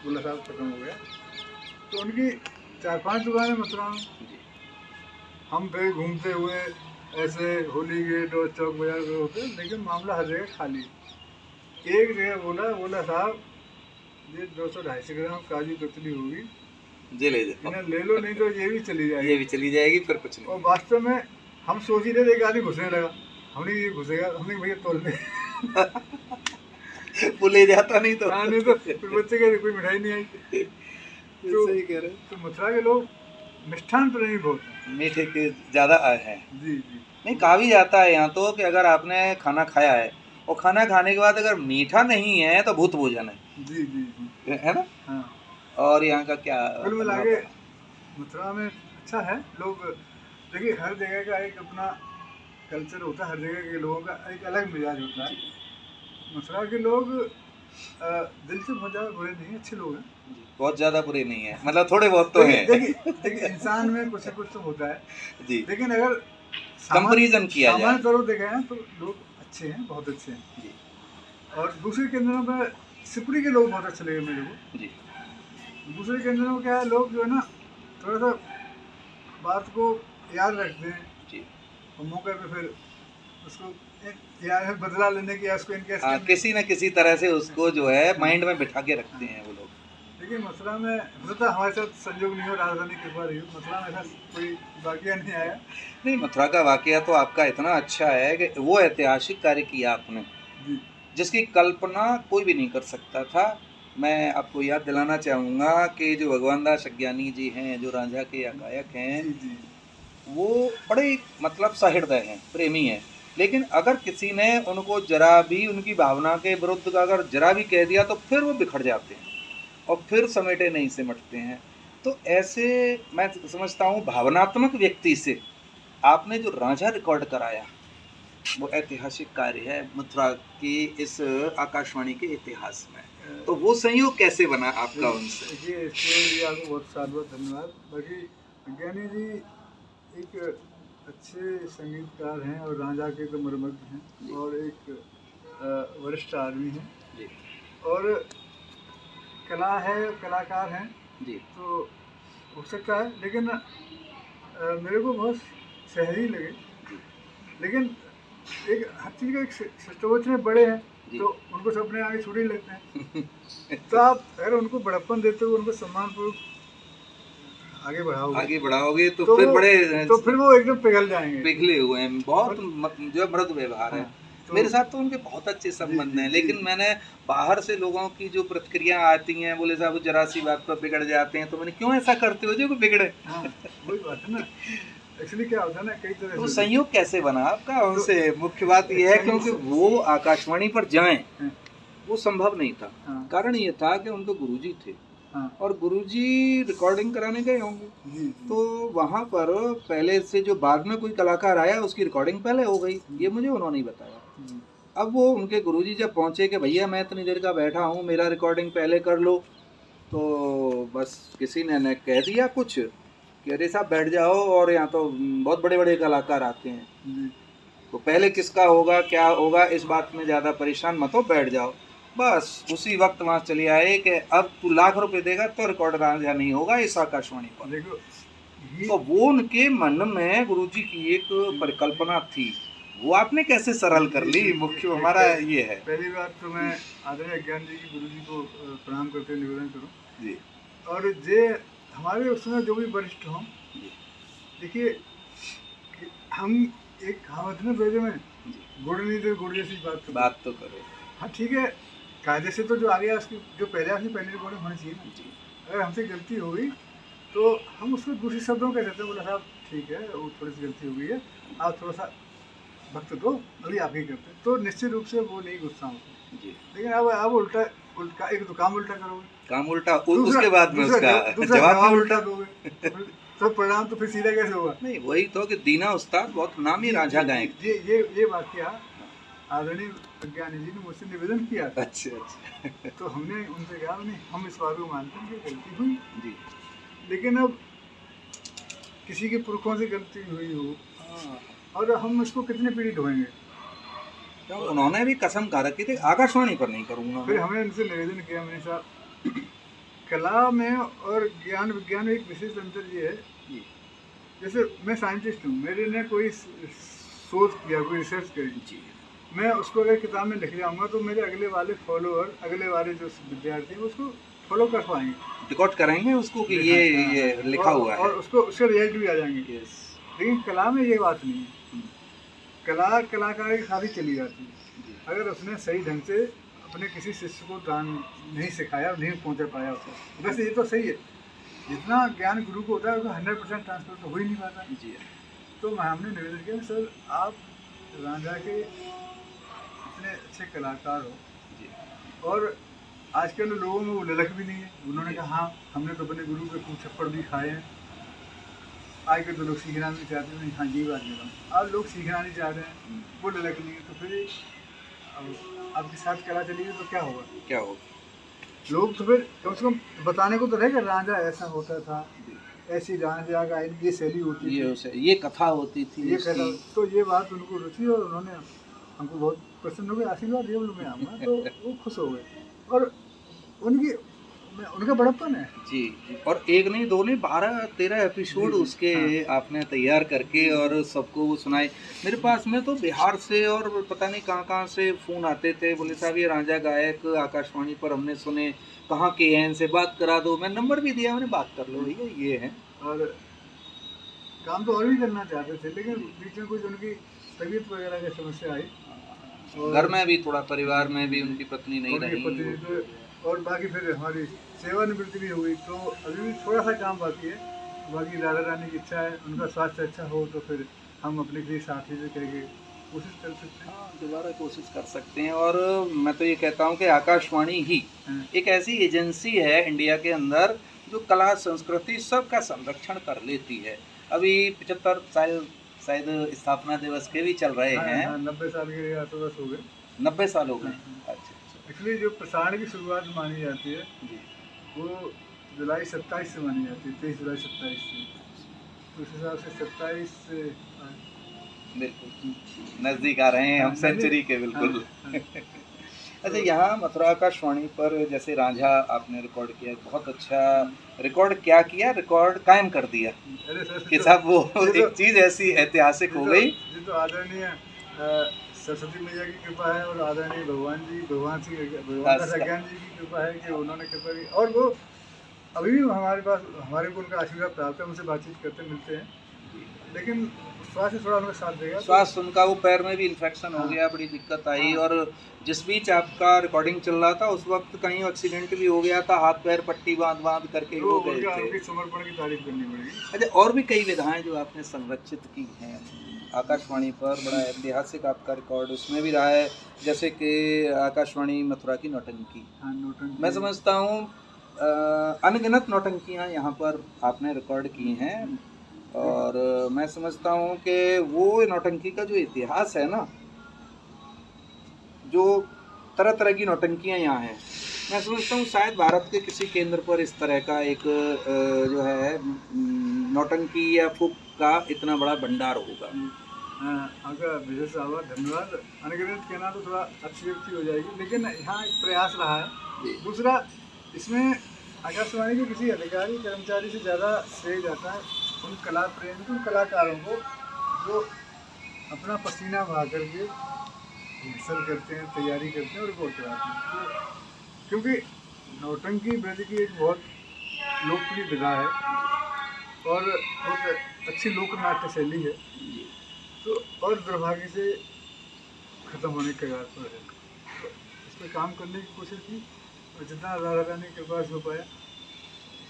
Speaker 2: बोला साहब खत्म हो गया। तो उनकी 4-5 दुकानें मथुरा में। हम गए घूमते हुए ऐसे होली गेट और चौक बाजार गए होते, लेकिन मामला हर जगह खाली। एक जगह बोला साहब ये 200-250 ग्राम काजू कतली होगी,
Speaker 1: जी ले जाओ,
Speaker 2: इन्हें ले लो, नहीं तो ये भी चली जाएगी।
Speaker 1: ये भी चली जाएगी, फिर कुछ नहीं।
Speaker 2: और वास्तव में हम सोच ही रहे थे, एक आदमी घुसने लगा, हमने ये घुसेगा, हमने भैया तोल दे।
Speaker 1: वो ले जाता नहीं तो।
Speaker 2: हाँ, नहीं तो फिर बच्चे कह रहे कोई मिठाई नहीं आई। तो
Speaker 1: सही कह रहे।
Speaker 2: तो मथुरा के लोग मिष्ठान प्रेमी बहुत हैं,
Speaker 1: मीठे के ज़्यादा हैं।
Speaker 2: जी जी।
Speaker 1: नहीं, कहा भी जाता है यहाँ तो कि अगर आपने खाना खाया है और खाना खाने के बाद अगर मीठा नहीं है तो भूत भोजन है।
Speaker 2: जी जी जी,
Speaker 1: है ना?
Speaker 2: हाँ।
Speaker 1: और यहाँ का क्या
Speaker 2: कुल मिला के मथुरा में अच्छा है। लोग देखिए, हर जगह का एक अपना कल्चर होता है, हर जगह के लोगों का एक अलग मिजाज होता है। मथुरा के लोग दिल से बहुत ज़्यादा बुरे नहीं, अच्छे लोग हैं।
Speaker 1: बहुत ज़्यादा बुरे नहीं है, मतलब थोड़े बहुत तो हैं।
Speaker 2: देखिए इंसान में कुछ न कुछ तो होता है
Speaker 1: जी,
Speaker 2: लेकिन अगर
Speaker 1: कंपैरिजन किया जाए,
Speaker 2: सामान्य तौर पर देखें हैं तो लोग अच्छे हैं, बहुत अच्छे हैं जी। और दूसरे केंद्रों में सिपरी के लोग बहुत अच्छे लगे मेरे को जी। दूसरे केंद्रों में क्या है, लोग जो है ना थोड़ा सा बात को याद रखते हैं जी, और मौके पे फिर उसको याद बदला लेने की, उसको इनके
Speaker 1: किसी न किसी तरह से उसको जो है माइंड में बिठा के रखते हैं वो लोग।
Speaker 2: देखिए मथुरा में तो हमारे साथ संयोग नहीं हो, राजधानी कृपा रही हो, मथुरा में ऐसा कोई वाकया नहीं आया।
Speaker 1: नहीं, मथुरा का वाकया तो आपका इतना अच्छा है कि वो ऐतिहासिक कार्य किया आपने जिसकी कल्पना कोई भी नहीं कर सकता था। मैं आपको याद दिलाना चाहूँगा कि जो भगवान दास अज्ञानी जी हैं, जो रांझा के गायक हैं, वो बड़े मतलब सहृदय हैं, प्रेमी हैं, लेकिन अगर किसी ने उनको जरा भी उनकी भावना के विरुद्ध अगर जरा भी कह दिया तो फिर वो बिखर जाते हैं और फिर समेटे नहीं सिमटते हैं। तो ऐसे मैं समझता हूँ भावनात्मक व्यक्ति से आपने जो रांझा रिकॉर्ड कराया वो ऐतिहासिक कार्य है मथुरा की इस आकाशवाणी के इतिहास में। तो वो संयोग कैसे बना आपका उनसे?
Speaker 2: देखिए, इसके लिए आपको बहुत बहुत धन्यवाद। बाकी अज्ञानी जी एक अच्छे संगीतकार हैं और रांझा के तो मर्मज्ञ हैं और एक वरिष्ठ आदमी हैं जी, और कला है, कलाकार हैं जी, तो हो सकता है। लेकिन मेरे को बहुत शहरी लगे, लेकिन एक हर चीज़ का एक सोच में बड़े हैं तो उनको सब अपने आगे छुड़ी लेते हैं। तो आप अगर उनको बड़प्पन देते हो, उनको सम्मानपूर्वक आगे बढ़ाओगे तो फिर बड़े, तो फिर वो एकदम पिघल जाएंगे।
Speaker 1: पिघले हुए हैं, बहुत जो मृद व्यवहार है। तो मेरे साथ तो उनके बहुत अच्छे संबंध हैं, लेकिन मैंने बाहर से लोगों की जो प्रतिक्रिया आती हैं, बोले साहब जरा सी बात पर बिगड़ जाते हैं, तो मैंने क्यों ऐसा करते हो जो बिगड़े।
Speaker 2: वही बात है ना, एक्चुअली क्या होता है ना, कई तरह
Speaker 1: तो संयोग कैसे बना आपका उनसे? मुख्य बात यह है क्योंकि वो आकाशवाणी पर जाएं वो संभव नहीं था। कारण ये था कि उनके गुरुजी थे और गुरुजी रिकॉर्डिंग कराने गए होंगे, तो वहाँ पर पहले से जो बाद में कोई कलाकार आया उसकी रिकॉर्डिंग पहले हो गई, ये मुझे उन्होंने ही बताया। अब वो उनके गुरुजी जब पहुँचे कि भैया मैं इतनी देर का बैठा हूँ, मेरा रिकॉर्डिंग पहले कर लो, तो बस किसी ने कह दिया कुछ कि अरे साहब बैठ जाओ, और यहाँ तो बहुत बड़े बड़े कलाकार आते हैं, तो पहले किसका होगा क्या होगा इस बात में ज़्यादा परेशान मत हो, बैठ जाओ। बस उसी वक्त वहाँ चले आए कि अब तू लाख रुपए देगा तो रिकॉर्ड रांझा नहीं होगा इस आकाशवाणी पर।
Speaker 2: देखो ये
Speaker 1: तो वो उनके मन में गुरुजी की एक परिकल्पना थी, वो आपने कैसे सरल कर ली? मुख्य हमारा ये है।
Speaker 2: पहली बात तो मैं आदरणीय अज्ञान जी की गुरु जी को प्रणाम करते हुए निवेदन करूँ,
Speaker 1: जी
Speaker 2: और जे हमारे उस समय जो भी वरिष्ठ हों,
Speaker 1: जी
Speaker 2: देखिए कि हम एक कहावत है ना ब्रज में, गुड़ नहीं तो गुड़ जैसी बात
Speaker 1: तो करो।
Speaker 2: हाँ ठीक है, कायदे से तो जो आ गया उसकी जो पहले उसकी पहले रिकॉर्डिंग होनी चाहिए ना।
Speaker 1: जी
Speaker 2: अगर हमसे गलती हो गई तो हम उसको दूसरे शब्दों में कह देते हैं, बोला साहब ठीक है वो थोड़ी सी गलती हो गई है, आप थोड़ा सा वक्त दो, अभी आप ही करते हैं, तो निश्चित रूप से वो नहीं गुस्सा होता।
Speaker 1: जी।
Speaker 2: लेकिन अब उल्टा उल्टा एक तो काम उल्टा करोगे,
Speaker 1: काम उल्टा
Speaker 2: दूसरा
Speaker 1: उसके बाद में
Speaker 2: दूसरा
Speaker 1: उसका
Speaker 2: दूसरा
Speaker 1: जवाब भी
Speaker 2: जवाब
Speaker 1: उल्टा।
Speaker 2: उल्टा दोगे, तो परिणाम तो फिर सीधा कैसे होगा?
Speaker 1: नहीं वही तो कि दीना उस्ताद बहुत नामी राजा गायक।
Speaker 2: ये वाकया आदरणीय अज्ञानी जी ने मुझसे निवेदन किया था।
Speaker 1: अच्छा
Speaker 2: तो हमने उनसे कहा नहीं, हम इस बात को मानते हैं कि गलती हुई,
Speaker 1: जी।
Speaker 2: लेकिन अब किसी के पुरखों से गलती हुई हो
Speaker 1: हाँ,
Speaker 2: और हम इसको कितने पीढ़ी ढोएंगे।
Speaker 1: तो उन्होंने भी कसम खा रखी थी आकाशवाणी पर नहीं करूँगा।
Speaker 2: फिर हमने उनसे निवेदन किया, मैंने साहब कला में और ज्ञान विज्ञान में एक विशेष अंतर ये है,
Speaker 1: जी
Speaker 2: जैसे मैं साइंटिस्ट हूँ, मेरे ने कोई शोध किया, कोई रिसर्च करी,
Speaker 1: जी
Speaker 2: मैं उसको अगर किताब में लिख जाऊँगा तो मेरे अगले वाले फॉलोअर, अगले वाले जो विद्यार्थी हैं उसको फॉलो कर पाएंगे,
Speaker 1: रिकॉर्ड करेंगे उसको कि ये लिखा हुआ है
Speaker 2: और उसको उसके रिजल्ट भी आ जाएंगे।
Speaker 1: यस।
Speaker 2: लेकिन कला में ये बात नहीं है, कला कलाकार के साथ ही चली जाती है। अगर उसने सही ढंग से अपने किसी शिष्य को दान नहीं सिखाया, नहीं पहुंचा पाया उसको, वैसे ये तो सही है, जितना ज्ञान गुरु को होता है उसको 100% ट्रांसफर तो हो ही नहीं पाता।
Speaker 1: जी
Speaker 2: तो हमने निवेदन किया सर आप रांझा के इतने अच्छे कलाकार हो,
Speaker 1: जी
Speaker 2: और आजकल लोगों में वो ललक भी नहीं है। उन्होंने कहा हाँ हमने तो अपने गुरु के खूब छप्पड़ भी खाए हैं, आज के तो लोग सीखना नहीं चाहते हैं। हाँ ये बात नहीं, आज लोग सीखना नहीं चाह रहे हैं, वो ललक नहीं है, तो फिर अब आपके साथ कला चलेगी तो क्या होगा?
Speaker 1: क्या हो।
Speaker 2: लोग तो फिर कम से कम बताने को तो रहेगा रांझा ऐसा होता था, ऐसी रांझा का ये शैली होती थी,
Speaker 1: ये कथा होती थी
Speaker 2: ये कहता, तो ये बात उनको रुचि और उन्होंने हमको बहुत प्रसन्न हो गए, आशीर्वाद दिया उन्होंने आऊँगा, तो वो खुश हो गए। और उनका बड़प्पन है
Speaker 1: जी जी। और एक नहीं दो नहीं 12-13 एपिसोड उसके आपने तैयार करके और सबको वो सुनाए। मेरे पास में तो बिहार से और पता नहीं कहाँ से फ़ोन आते थे, बोले साहब ये रांझा गायक आकाशवाणी पर हमने सुने, कहाँ के हैं, इनसे बात करा दो। मैं नंबर भी दिया, मैंने बात कर लो भैया ये हैं।
Speaker 2: और काम तो और भी करना चाहते थे, लेकिन बीच में कुछ उनकी तबीयत वगैरह की समस्या आई,
Speaker 1: घर में भी थोड़ा, परिवार में भी उनकी पत्नी नहीं रही,
Speaker 2: और बाकी फिर हमारी सेवानिवृत्ति भी हुई, तो अभी भी थोड़ा सा काम बाकी है। बाकी राधा रानी की इच्छा है उनका स्वास्थ्य अच्छा हो तो फिर हम अपने किसी साथी से कह के कोशिश कर सकते हैं।
Speaker 1: हाँ दोबारा कोशिश कर सकते हैं। और मैं तो ये कहता हूँ कि आकाशवाणी ही एक ऐसी एजेंसी है इंडिया के अंदर जो कला संस्कृति सबका संरक्षण कर लेती है। अभी 75 साल शायद स्थापना दिवस के भी चल रहे हैं।
Speaker 2: 90 साल के आसपास हो गए,
Speaker 1: 90 साल हो गए। अच्छा।
Speaker 2: एक्चुअली जो प्रसारण की शुरुआत मानी जाती है
Speaker 1: जी
Speaker 2: वो जुलाई 27 से मानी जाती है, 23 जुलाई 27 से, तो उस हिसाब से 27 से
Speaker 1: बिल्कुल नज़दीक आ रहे हैं हम सेंचुरी के बिल्कुल। अच्छा, यहाँ मथुरा आकाशवाणी पर जैसे रांझा आपने रिकॉर्ड किया, बहुत अच्छा रिकॉर्ड क्या किया, रिकॉर्ड कायम कर दिया कि साहब वो एक चीज़ ऐसी ऐतिहासिक हो गई।
Speaker 2: ये तो आदरणीय सरस्वती मैया की कृपा है और आदरणीय भगवान का अज्ञान जी की कृपा है कि उन्होंने कृपा की, और वो अभी भी हमारे को उनका आशीर्वाद प्राप्त है, उनसे बातचीत करते मिलते हैं, लेकिन स्वास्थ्य थोड़ा उनका साथ देगा।
Speaker 1: स्वास्थ्य उनका, वो पैर में भी इन्फेक्शन हो गया, बड़ी दिक्कत आई। और जिस बीच आपका रिकॉर्डिंग चल रहा था उस वक्त कहीं एक्सीडेंट भी हो गया था, हाथ पैर पट्टी बांध करके हो गए थे।
Speaker 2: समर्पण की तारीफ करनी पड़ेगी।
Speaker 1: अच्छा, और भी कई विधाएं जो आपने संरक्षित की हैं आकाशवाणी पर, बड़ा ऐतिहासिक आपका रिकॉर्ड उसमें भी रहा है, जैसे कि आकाशवाणी मथुरा की नौटंकी। मैं समझता हूँ अनगिनत नौटंकियाँ यहाँ पर आपने रिकॉर्ड की हैं, और मैं समझता हूँ कि वो नौटंकी का जो इतिहास है ना, जो तरह तरह की नौटंकियाँ यहाँ हैं, मैं समझता हूँ शायद भारत के किसी केंद्र पर इस तरह का एक जो है नौटंकी या फुक का इतना बड़ा भंडार होगा।
Speaker 2: आपका विशेष आभार, धन्यवाद। अनगिनत कहना तो थोड़ा अतिशयोक्ति हो जाएगी, लेकिन यहाँ एक प्रयास रहा है। दूसरा, इसमें आकाशवाणी के किसी अधिकारी कर्मचारी से ज़्यादा श्रेय जाता है उन कला प्रेमी, उन कलाकारों को जो अपना पसीना बहा करके रिहर्सल करते हैं, तैयारी करते हैं और रिकॉर्ड कराते हैं। तो क्योंकि नौटंकी ब्रज की एक बहुत लोकप्रिय विधा है और बहुत अच्छी लोक नाट्य शैली है, तो और दुर्भाग्य से ख़त्म होने के कगार पर है। तो इस पर काम करने की कोशिश की और जितना राधा ने कृपा से हो पाया।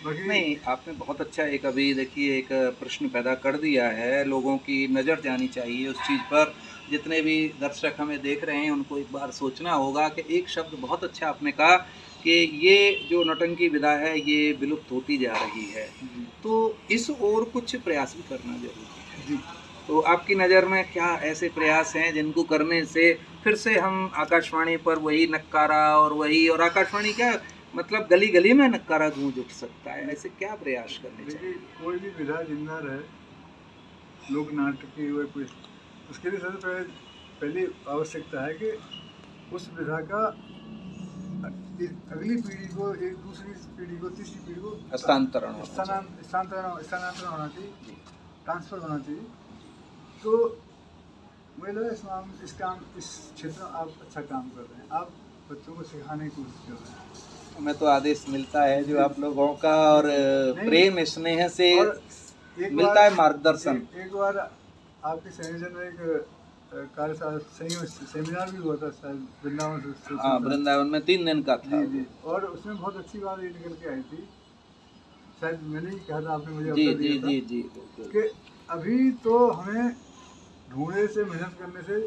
Speaker 2: बाकी
Speaker 1: नहीं, आपने बहुत अच्छा एक अभी देखिए एक प्रश्न पैदा कर दिया है, लोगों की नज़र जानी चाहिए उस चीज़ पर। जितने भी दर्शक हमें देख रहे हैं उनको एक बार सोचना होगा कि एक शब्द बहुत अच्छा आपने कहा कि ये जो नौटंकी विधा है ये विलुप्त होती जा रही है, तो इस ओर कुछ प्रयास भी करना जरूरी है
Speaker 2: जी।
Speaker 1: तो आपकी नज़र में क्या ऐसे प्रयास हैं जिनको करने से फिर से हम आकाशवाणी पर वही नक्कारा और आकाशवाणी क्या मतलब गली गली में नक्कारा गूंज उठ सकता है, ऐसे क्या प्रयास करने चाहिए?
Speaker 2: देखिए, कोई भी विधा जिंदा रहे, लोक नाट्य की वह कोई, उसके लिए सबसे पहली आवश्यकता है कि उस विधा का अगली पीढ़ी को, एक दूसरी पीढ़ी को, तीसरी पीढ़ी को
Speaker 1: हस्तांतरण
Speaker 2: स्थानांतरण होना चाहिए, ट्रांसफर होना चाहिए। तो मुझे लगा इस क्षेत्र में आप अच्छा काम कर रहे हैं, आप बच्चों को सिखाने की कोशिश कर रहे हैं।
Speaker 1: हमें तो आदेश मिलता है जो आप लोगों का और प्रेम स्नेह से मिलता है मार्गदर्शन।
Speaker 2: एक बार आपके संयोजन में एक कार्यशाला सेमिनार भी हुआ था शायद वृंदावन से।
Speaker 1: हाँ, वृंदावन में 3 दिन का था।
Speaker 2: जी जी, और उसमें बहुत अच्छी बात ये निकल के आई थी, शायद मैंने ही कहा था, आपने मुझे
Speaker 1: जी
Speaker 2: अवसर
Speaker 1: जी
Speaker 2: दिया
Speaker 1: जी
Speaker 2: था
Speaker 1: जी
Speaker 2: कि अभी तो हमें ढूंढने से, मेहनत करने से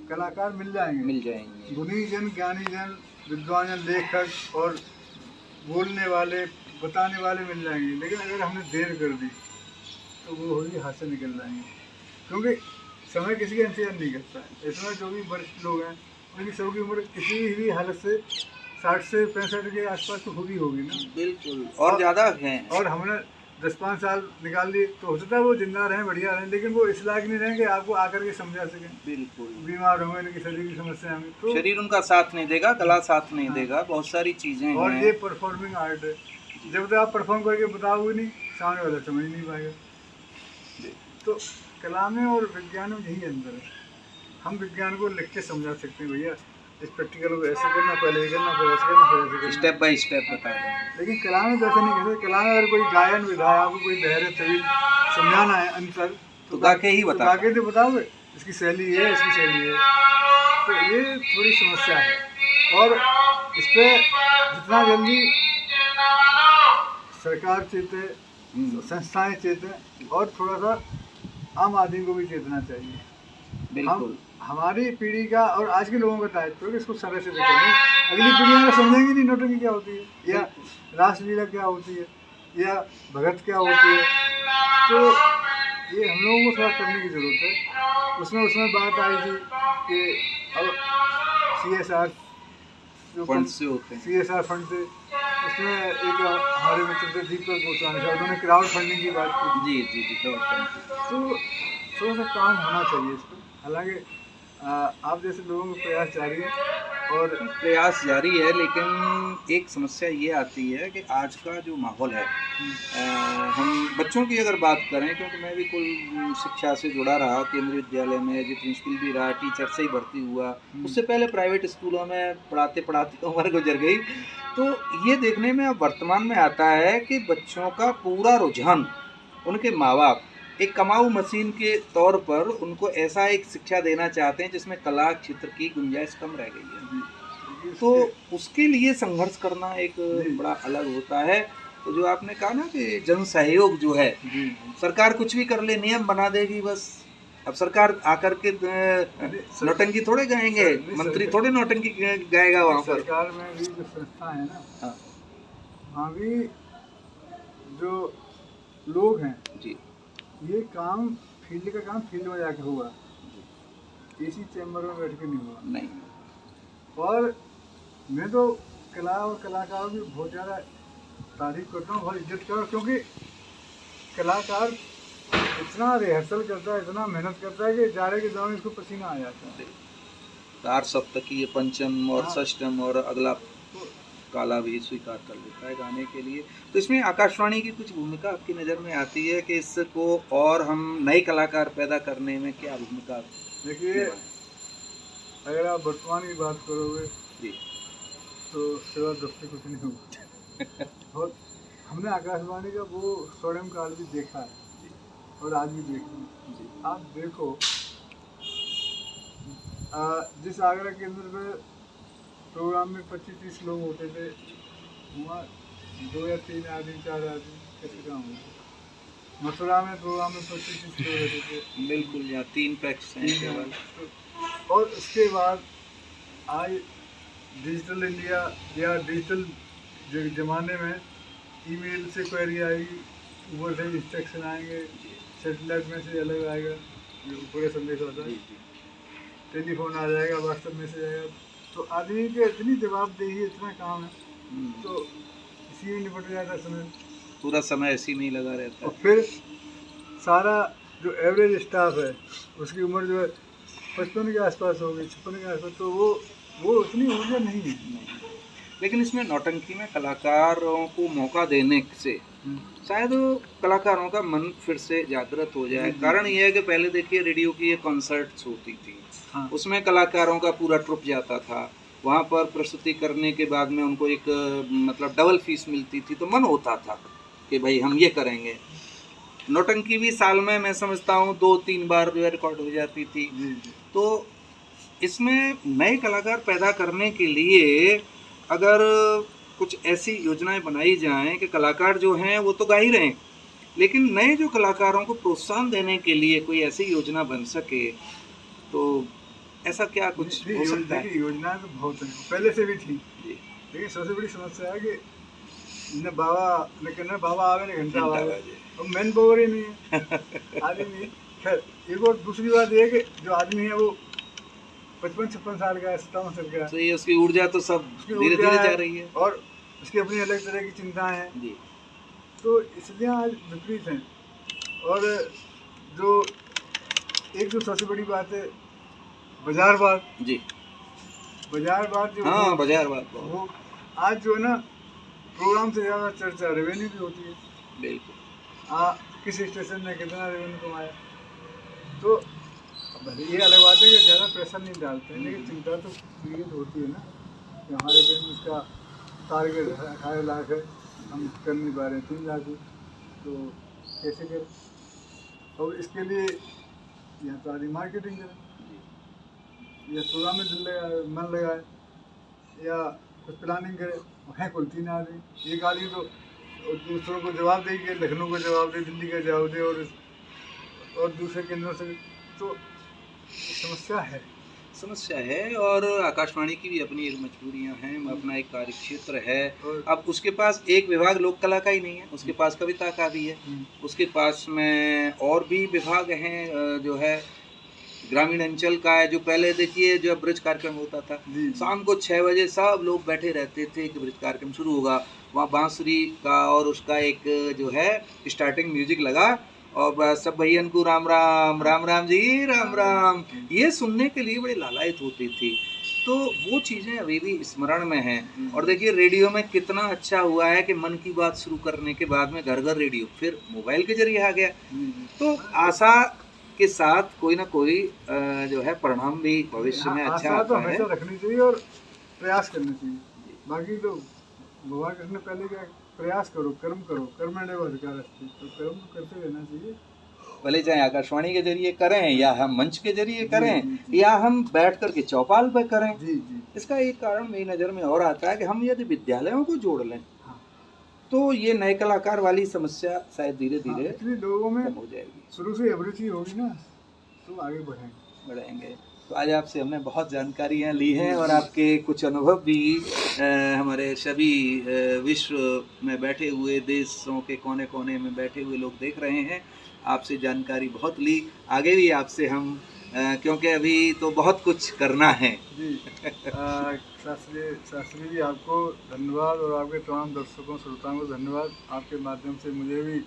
Speaker 2: कलाकार मिल जाएंगे, गुणी जन, ज्ञानी जन, विद्वान जन, लेखक और बोलने वाले, बताने वाले मिल जाएंगे, लेकिन अगर हमने देर कर दी तो वो होगी हाथ से निकल जाएंगे, क्योंकि समय किसी का इंतजार नहीं करता है। इसमें जो भी वरिष्ठ लोग हैं उनकी सबकी उम्र किसी भी हालत से 60 से 65 के आसपास तो होगी ना, बिल्कुल,
Speaker 1: और ज़्यादा हैं।
Speaker 2: और हमने 10-5 साल निकाल दिए तो हो सकता है वो जिंदा रहें, बढ़िया रहें, लेकिन वो इस लायक नहीं रहें कि आपको आकर के समझा सकें। बिल्कुल, बीमार होंगे, इनकी शरीर की समस्या होंगी, तो
Speaker 1: शरीर उनका साथ नहीं देगा, गला साथ नहीं देगा, बहुत सारी चीज़ें
Speaker 2: और
Speaker 1: हैं।
Speaker 2: ये परफॉर्मिंग आर्ट है, जब तक आप परफॉर्म करके बताओगे नहीं, सामने वाला समझ नहीं पाएगा। तो कला में और विज्ञान में यही अंतर है। हम विज्ञान को लिख के समझा सकते हैं, भैया इस प्रैक्टिकल को ऐसे करना, पहले ये करना, फिर ऐसे करना, फिर ऐसे करना,
Speaker 1: स्टेप बाय स्टेप बता दें।
Speaker 2: लेकिन कला में तो ऐसा नहीं कहते। कला में अगर कोई गायन विधा है, आपको कोई धैर्य तवील समझाना है अंतर,
Speaker 1: तो गा के ही
Speaker 2: गा के तो बताओगे, इसकी शैली है, इसकी शैली है, तो ये थोड़ी समस्या है। और इस पर जितना जल्दी सरकार चेते, संस्थाएं चेतें, और थोड़ा सा आम आदमी को भी चेतना चाहिए।
Speaker 1: बिल्कुल,
Speaker 2: हमारी पीढ़ी का और आज के लोगों का दायित्व है कि इसको सरल से देखें। अगली पीढ़ियाँ तो समझेंगी नहीं नौटंकी क्या होती है, या रासलीला क्या होती है, या भगत क्या होती है, तो ये हम लोगों को थोड़ा करने की ज़रूरत है। उसमें बात आई थी कि अब CSR
Speaker 1: फंड से होते हैं,
Speaker 2: CSR फंड से, उसमें एक हमारे मित्र थे दीपक गोस्वामी साहब, उन्होंने क्राउड फंडिंग की बात की।
Speaker 1: जी जी जी, क्राउड फंडिंग,
Speaker 2: तो थोड़ा सा काम होना चाहिए इस पर। हालांकि आप जैसे लोगों का प्रयास जारी है, और
Speaker 1: प्रयास जारी है, लेकिन एक समस्या ये आती है कि आज का जो माहौल है, हम बच्चों की अगर बात करें, क्योंकि मैं भी कुल शिक्षा से जुड़ा रहा, केंद्रीय विद्यालय में एज ए प्रिंसिपल भी रहा, टीचर से ही भर्ती हुआ, उससे पहले प्राइवेट स्कूलों में पढ़ाते पढ़ाते उम्र गुजर गई, तो ये देखने में अब वर्तमान में आता है कि बच्चों का पूरा रुझान, उनके माँ बाप एक कमाऊ मशीन के तौर पर उनको ऐसा एक शिक्षा देना चाहते हैं जिसमें कला क्षेत्र की गुंजाइश कम रह गई है, तो उसके लिए संघर्ष करना एक बड़ा अलग होता है। तो जो आपने कहा ना कि जन सहयोग जो है, सरकार कुछ भी कर ले, नियम बना देगी बस, अब सरकार आकर के नौटंकी थोड़े गाएंगे, मंत्री थोड़े नौटंकी गाएगा वहाँ पर।
Speaker 2: सरकार में भी जो संस्था है ना, वहाँ भी जो लोग हैं जी, ये काम फील्ड का काम फील्ड में जाके हुआ, इसी चैम्बर में बैठ के नहीं हुआ
Speaker 1: नहीं।
Speaker 2: और मैं तो कला और कलाकारों की बहुत ज़्यादा तारीफ करता हूँ, बहुत इज्जत करता हूँ, क्योंकि कलाकार इतना रिहर्सल करता है, इतना मेहनत करता है कि जाड़े के दौरान इसको पसीना आ जाता है।
Speaker 1: 4 सप्तकीय, पंचम और षष्टम और अगला काला भी स्वीकार कर लेता है गाने के लिए। तो इसमें आकाशवाणी की कुछ भूमिका आपकी नज़र में आती है कि इसको और हम नए कलाकार पैदा करने में क्या भूमिका?
Speaker 2: देखिए, अगर आप वर्तमान की बात करोगे
Speaker 1: जी
Speaker 2: तो सिवा दोस्ती कुछ नहीं होगा। और हमने आकाशवाणी का वो स्वर्णिम काल भी देखा है और आज भी देख रहे हैं। आप देखो, जिस आगरा केंद्र पे प्रोग्राम में 25-30 लोग होते थे, वहाँ 2 या 3 आदमी 4 आदमी कैसे काम होते। मथुरा में प्रोग्राम में 25-30 लोग रहते थे।
Speaker 1: बिल्कुल, यहाँ 3 पैक्स हैं केवल।
Speaker 2: और उसके बाद आज डिजिटल इंडिया या डिजिटल ज़माने में ईमेल से क्वेरी आएगी, ऊपर से इंस्ट्रक्शन आएंगे, सेटेलाइट मैसेज अलग आएगा जो पूरे संदेश आता है, टेलीफोन आ जाएगा, व्हाट्सएप मैसेज आएगा। तो आदमी के इतनी जवाबदेही, इतना काम है, तो इसी में निपट जाता समय,
Speaker 1: पूरा समय इसी में ही लगा रहता
Speaker 2: और
Speaker 1: है।
Speaker 2: फिर सारा जो एवरेज स्टाफ है उसकी उम्र जो है 55 के आसपास होगी, 56 के आसपास, तो वो उतनी ऊर्जा नहीं है।
Speaker 1: लेकिन इसमें नौटंकी में कलाकारों को मौका देने से शायद कलाकारों का मन फिर से जागृत हो जाए। कारण यह है कि पहले देखिए रेडियो की ये कॉन्सर्ट्स होती थी,
Speaker 2: हाँ।
Speaker 1: उसमें कलाकारों का पूरा ट्रुप जाता था, वहाँ पर प्रस्तुति करने के बाद में उनको एक मतलब डबल फीस मिलती थी, तो मन होता था कि भाई हम ये करेंगे। नौटंकी भी साल में मैं समझता हूँ 2-3 बार जो है रिकॉर्ड हो जाती थी। तो इसमें नए कलाकार पैदा करने के लिए अगर कुछ ऐसी योजनाएं बनाई जाएं कि कलाकार जो हैं वो तो गा ही रहे हैं, लेकिन नए जो कलाकारों को प्रोत्साहन देने के लिए कोई ऐसी योजना बन सके, तो ऐसा क्या कुछ हो सकता है?
Speaker 2: योजना तो बहुत है, पहले से भी थी, लेकिन सबसे बड़ी समस्या है कि न बाबा आवे न घंटा आवे, और मैन पावर ही नहीं है आदमी। खैर, एक और दूसरी बात ये है कि जो आदमी है वो 55-56 साल का है, 57 साल का है,
Speaker 1: तो ये उसकी ऊर्जा तो सब धीरे धीरे जा रही है,
Speaker 2: और उसकी अपनी अलग तरह की चिंताएं हैं जी। तो इसलिए आज विपरीत हैं। और जो एक जो सबसे बड़ी बात है बाजारवाद जी, बाजारवाद जो
Speaker 1: हाँ बाजारवाद
Speaker 2: वो आज जो है ना, प्रोग्राम से ज़्यादा चर्चा रेवेन्यू की होती है। बिल्कुल, किस स्टेशन ने कितना रेवेन्यू कमाया। तो ये अलग बात है कि ज़्यादा प्रेशर नहीं डालते हैं, लेकिन चिंता तो क्रिएट होती है ना कि हमारे दिन इसका टारगेट 18 लाख है, हम कर नहीं पा रहे हैं 3 लाख, तो कैसे करें। और इसके लिए या तो आदमी मार्केटिंग करें, या प्रोग्राम में दिल लगाए, मन लगाए, या कुछ प्लानिंग करे। है कुल 3 आदमी, एक आदमी तो दूसरों को जवाब दे के लखनऊ को जवाब दे, दिल्ली का जवाब दे, और दूसरे केंद्रों से, तो समस्या है। और आकाशवाणी की भी अपनी एक मजबूरियां हैं, अपना एक कार्यक्षेत्र है। अब उसके पास एक विभाग लोक कला का ही नहीं है, उसके पास कविता का भी है, उसके पास में और भी विभाग हैं, जो है ग्रामीण अंचल का है। जो पहले देखिए जो ब्रज कार्यक्रम होता था, शाम को 6 बजे सब लोग बैठे रहते थे कि ब्रज कार्यक्रम शुरू होगा, वहाँ बांसुरी का और उसका एक जो है स्टार्टिंग म्यूजिक लगा, और सब भैया को राम राम, राम राम जी, राम राम, ये सुनने के लिए बड़े लालायित होती थी। तो वो चीज़ें अभी भी स्मरण में हैं। और देखिए रेडियो में कितना अच्छा हुआ है कि मन की बात शुरू करने के बाद में घर घर रेडियो फिर मोबाइल के जरिए आ गया। तो आशा के साथ कोई ना कोई जो है परिणाम भी भविष्य में अच्छा आता है। तो हमेशा रखनी चाहिए और प्रयास करना चाहिए। बाकी तो भगवान कृष्ण पहले क्या, प्रयास करो, कर्म करो, कर्मण्येव अधिकारस्ते, तो कर्म तो करते रहना चाहिए।
Speaker 1: भले चाहे आकाशवाणी के जरिए करें या हम मंच के जरिए करें या हम बैठ कर के चौपाल पर करें। इसका एक कारण मेरी नज़र में और आता है कि हम यदि विद्यालयों को जोड़ लें तो ये नए कलाकार वाली समस्या शायद धीरे धीरे
Speaker 2: लोगों में
Speaker 1: हो जाएगी।
Speaker 2: शुरू से अभिरुचि होगी ना, तो आगे बढ़ेंगे।
Speaker 1: तो आज आपसे हमने बहुत जानकारियाँ ली हैं और आपके कुछ अनुभव भी हमारे सभी विश्व में बैठे हुए, देशों के कोने कोने में बैठे हुए लोग देख रहे हैं। आपसे जानकारी बहुत ली, आगे भी आपसे हम क्योंकि अभी तो बहुत कुछ करना है
Speaker 2: जी। शास्त्री जी आपको धन्यवाद, और आपके तमाम दर्शकों श्रोताओं को धन्यवाद। आपके माध्यम से मुझे भी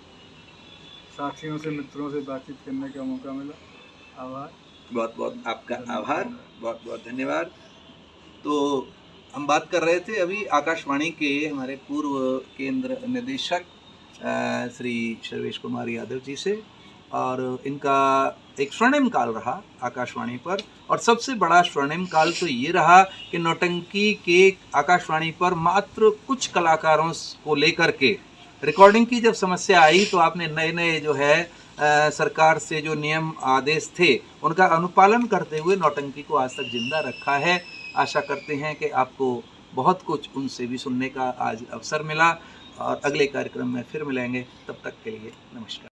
Speaker 2: साथियों से, मित्रों से बातचीत करने का मौका मिला। आभार,
Speaker 1: बहुत बहुत आपका आभार, बहुत बहुत धन्यवाद। तो हम बात कर रहे थे अभी आकाशवाणी के हमारे पूर्व केंद्र निदेशक श्री सर्वेश कुमार यादव जी से, और इनका एक स्वर्णिम काल रहा आकाशवाणी पर। और सबसे बड़ा स्वर्णिम काल तो ये रहा कि नौटंकी के आकाशवाणी पर मात्र कुछ कलाकारों को लेकर के रिकॉर्डिंग की जब समस्या आई तो आपने नए नए जो है सरकार से जो नियम आदेश थे उनका अनुपालन करते हुए नौटंकी को आज तक जिंदा रखा है। आशा करते हैं कि आपको बहुत कुछ उनसे भी सुनने का आज अवसर मिला, और अगले कार्यक्रम में फिर मिलेंगे। तब तक के लिए नमस्कार।